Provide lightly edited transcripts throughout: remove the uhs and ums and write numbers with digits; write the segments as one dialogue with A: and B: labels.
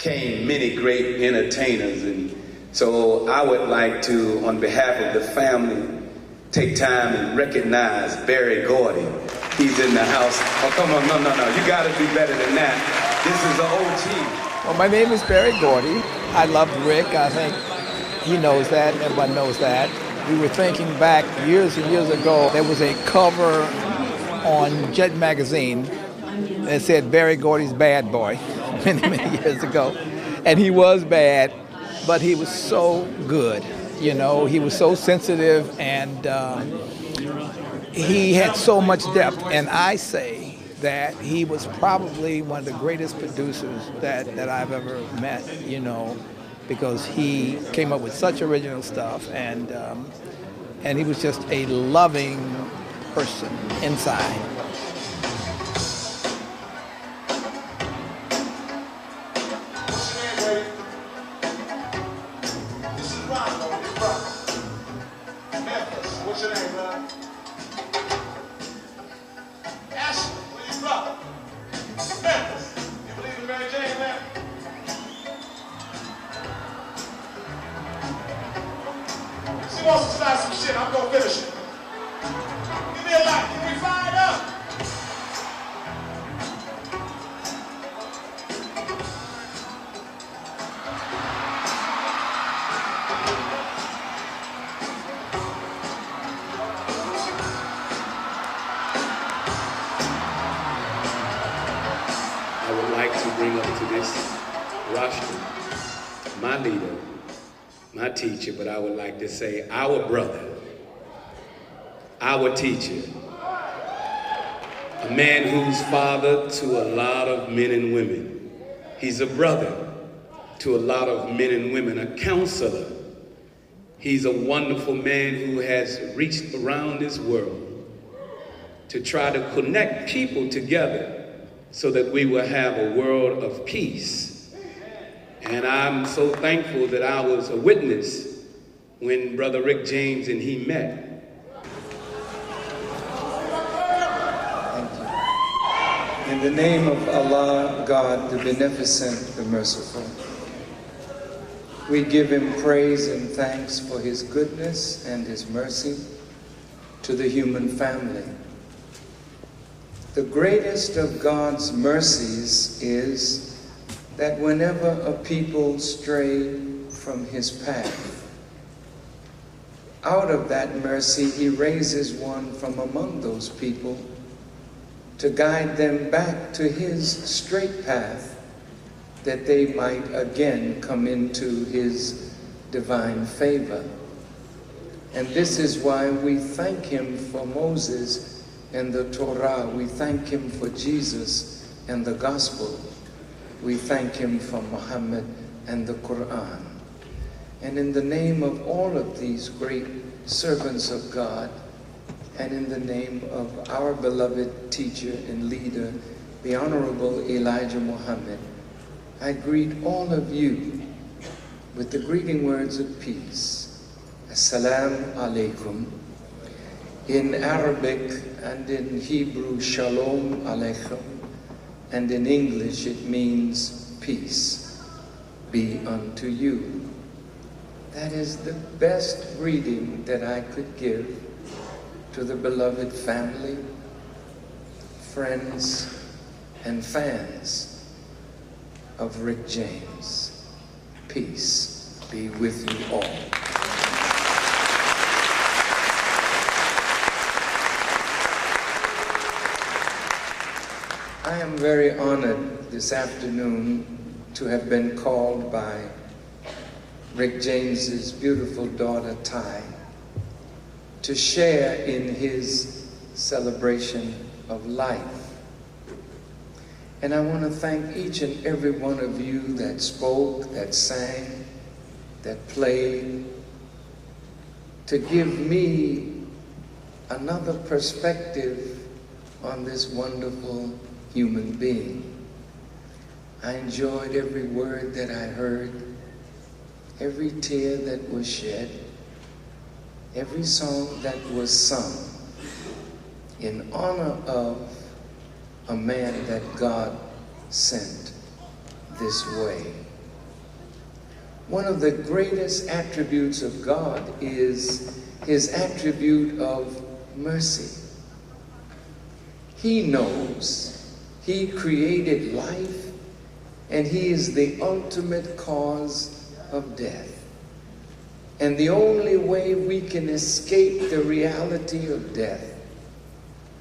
A: came many great entertainers, and so I would like to, on behalf of the family, take time and recognize Berry Gordy. He's in the house. Oh, come on, no, you gotta do better than that. This is the OG.
B: Well, my name is Berry Gordy. I love Rick. I think he knows that, and everyone knows that. We were thinking back years and years ago, there was a cover on Jet magazine that said Berry Gordy's bad boy many years ago. And he was bad, but he was so good. You know, he was so sensitive, and he had so much depth. And I say that he was probably one of the greatest producers that I've ever met, you know, because he came up with such original stuff, and he was just a loving person inside.
C: What's your name, man? Ashley, where you from? Memphis. You believe in Mary Jane, man? She wants to start some shit. I'm gonna finish it. Give me a light. Get me fired up.
A: Bring up to this rostrum my leader, my teacher, but I would like to say our brother, our teacher, a man who's father to a lot of men and women. He's a brother to a lot of men and women, a counselor. He's a wonderful man who has reached around this world to try to connect people together so that we will have a world of peace. And I'm so thankful that I was a witness when Brother Rick James and he met.
D: Thank you. In the name of Allah, God, the Beneficent, the Merciful, we give him praise and thanks for his goodness and his mercy to the human family. The greatest of God's mercies is that whenever a people stray from his path, out of that mercy he raises one from among those people to guide them back to his straight path, that they might again come into his divine favor. And this is why we thank him for Moses and the Torah. We thank him for Jesus and the gospel. We thank him for Muhammad and the Quran. And in the name of all of these great servants of God, and in the name of our beloved teacher and leader, the Honorable Elijah Muhammad, I greet all of you with the greeting words of peace. Assalamu alaikum. In Arabic and in Hebrew, Shalom Aleichem, and in English it means peace be unto you. That is the best greeting that I could give to the beloved family, friends, and fans of Rick James. Peace be with you all. I am very honored this afternoon to have been called by Rick James's beautiful daughter, Ty, to share in his celebration of life. And I want to thank each and every one of you that spoke, that sang, that played, to give me another perspective on this wonderful human being. I enjoyed every word that I heard, every tear that was shed, every song that was sung in honor of a man that God sent this way. One of the greatest attributes of God is his attribute of mercy. He knows, he created life, and he is the ultimate cause of death. And the only way we can escape the reality of death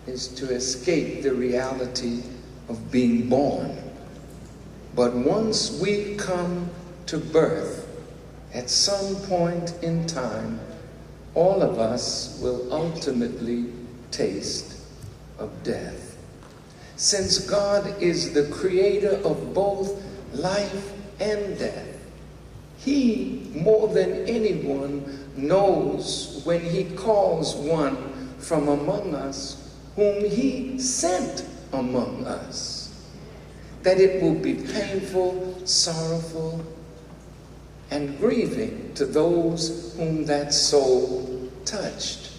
D: is to escape the reality of being born. But once we come to birth, at some point in time, all of us will ultimately taste of death. Since God is the creator of both life and death, he, more than anyone, knows when he calls one from among us whom he sent among us, that it will be painful, sorrowful, and grieving to those whom that soul touched.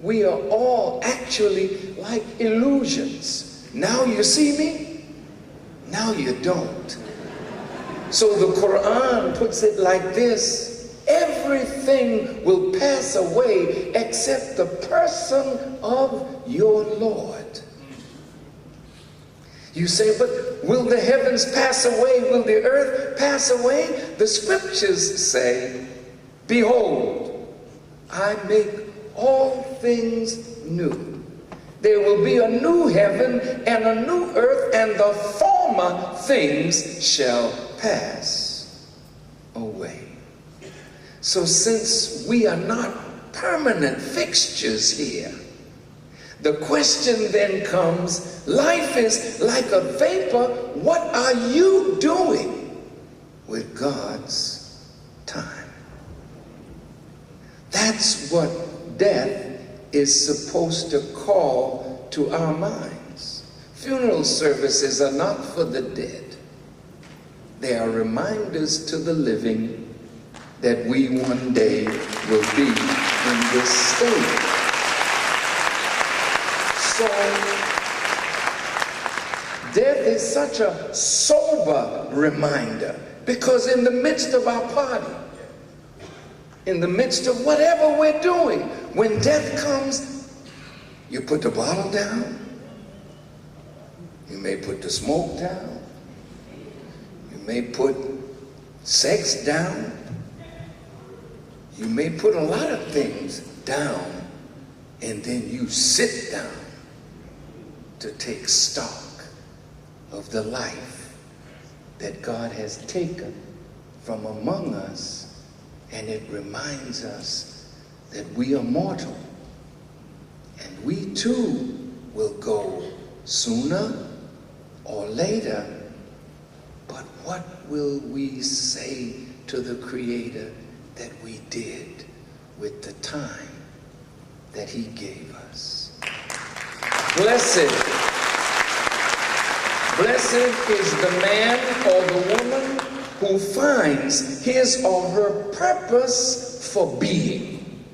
D: We are all actually like illusions. Now you see me, now you don't. So the Quran puts it like this: everything will pass away except the person of your Lord. You say, but will the heavens pass away? Will the earth pass away? The scriptures say, behold, I make all things new. There will be a new heaven and a new earth, and the former things shall pass away. So since we are not permanent fixtures here, the question then comes, life is like a vapor. What are you doing with God's time? That's what death is supposed to call to our minds. Funeral services are not for the dead. They are reminders to the living that we one day will be in this state. So, death is such a sober reminder, because in the midst of our party, in the midst of whatever we're doing, when death comes, you put the bottle down, you may put the smoke down, you may put sex down, you may put a lot of things down, and then you sit down to take stock of the life that God has taken from among us, and it reminds us that we are mortal, and we too will go sooner or later. But what will we say to the Creator that we did with the time that he gave us? Blessed is the man or the woman who finds his or her purpose for being.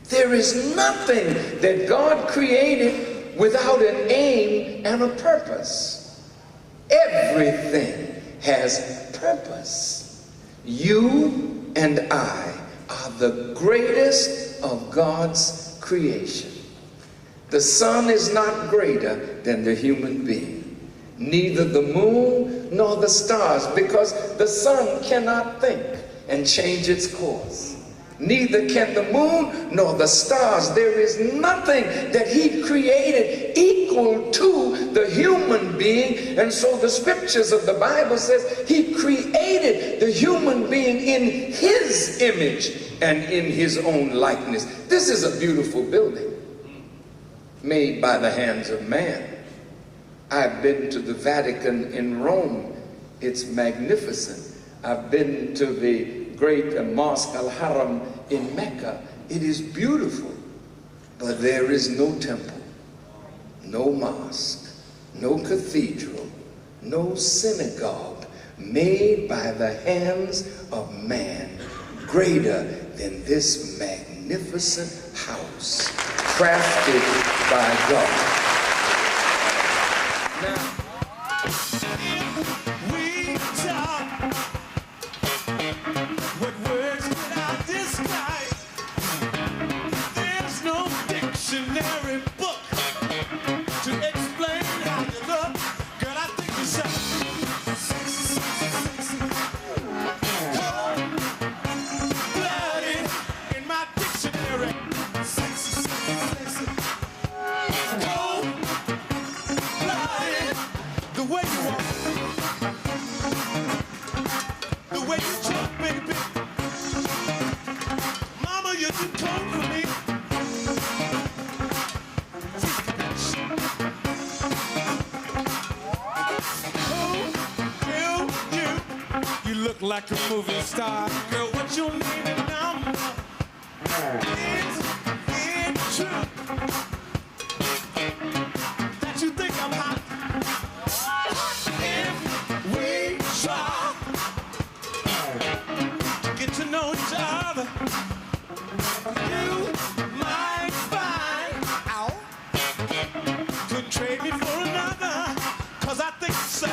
D: There is nothing that God created without an aim and a purpose. Everything has purpose. You and I are the greatest of God's creation. The sun is not greater than the human being, neither the moon nor the stars, because the sun cannot think and change its course. Neither can the moon nor the stars. There is nothing that he created equal to the human being. And so the scriptures of the Bible says he created the human being in his image and in his own likeness. This is a beautiful building made by the hands of man. I've been to the Vatican in Rome. It's magnificent. I've been to the great mosque Al-Haram in Mecca. It is beautiful, but there is no temple, no mosque, no cathedral, no synagogue made by the hands of man greater than this magnificent house crafted by God. Now, we talk
C: like a movie star. Girl, what's your name and number? Is it true that you think I'm hot? If we try to get to know each other, you might find out. Couldn't trade me for another, 'cause I think so.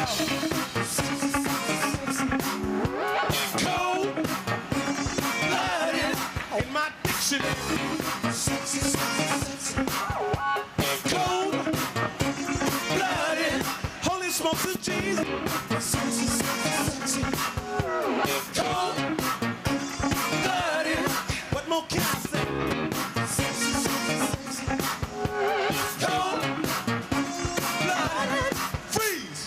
C: Cold-blooded in my dictionary. Cold-blooded, holy smokes of Jesus. Cold-blooded, what more can I say? Cold-blooded, freeze.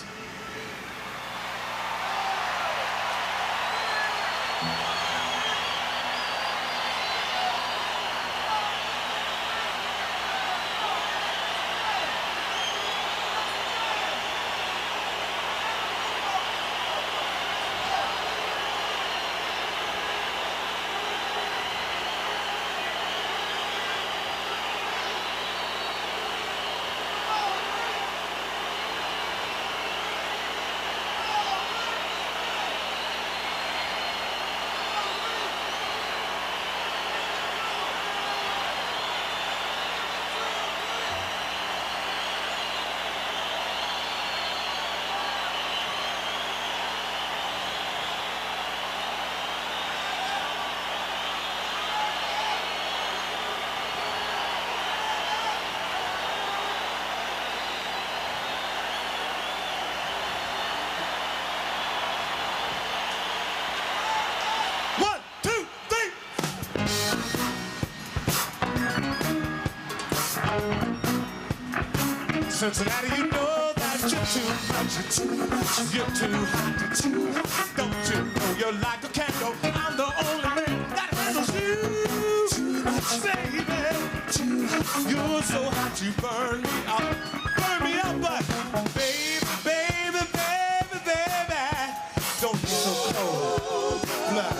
C: Cincinnati, you know that you're too much, you're too hot, don't you know you're like a candle, I'm the only man that handles you, baby, you're so hot, you burn me up, but baby, baby, baby, baby, don't be so cold, blood.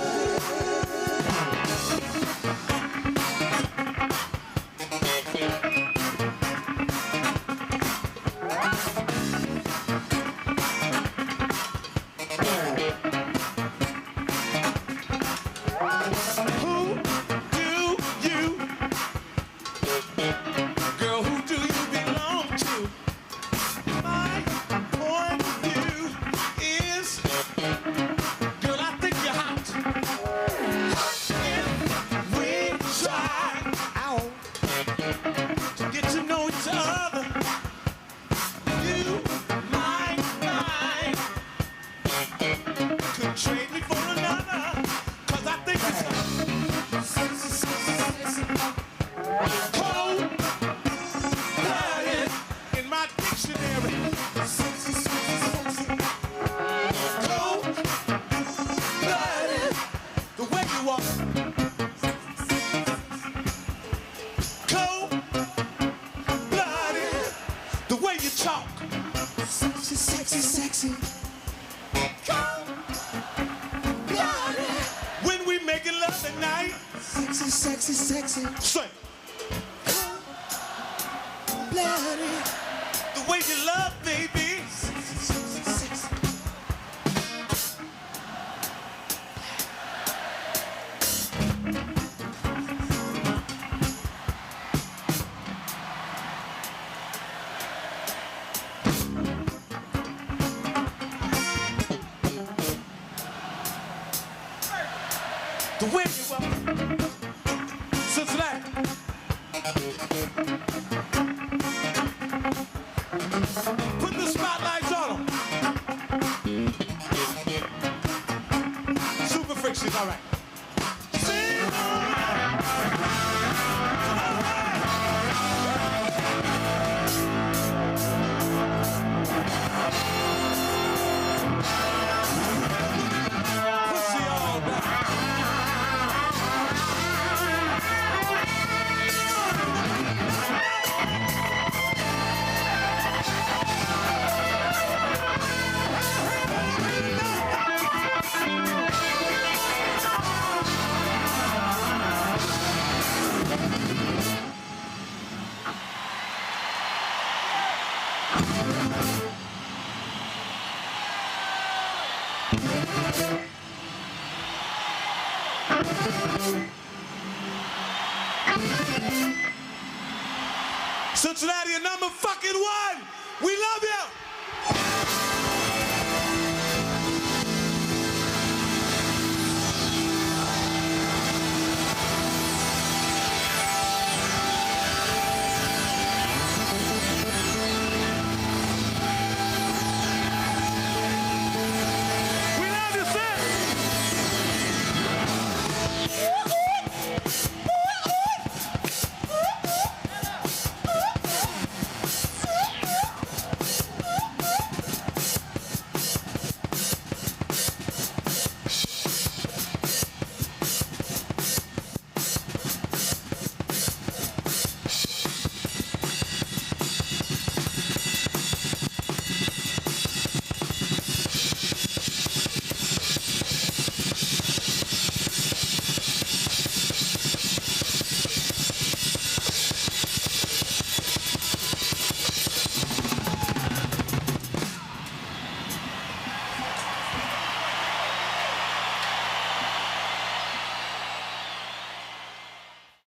C: Trade me for another, 'cause I think it's cold-blooded in my dictionary. Cold-blooded, the way you walk. Cold-blooded, the way you talk. Sexy, sexy, sexy. Making love at night. Sexy, sexy, sexy. Sing. Bloody. The way you love, baby. Sexy, sexy, sexy. The way you walk, Cincinnati. Put the spotlights on them. Super friction, all right. Sing alright. Pussy all night. Cincinnati, @1. We love you.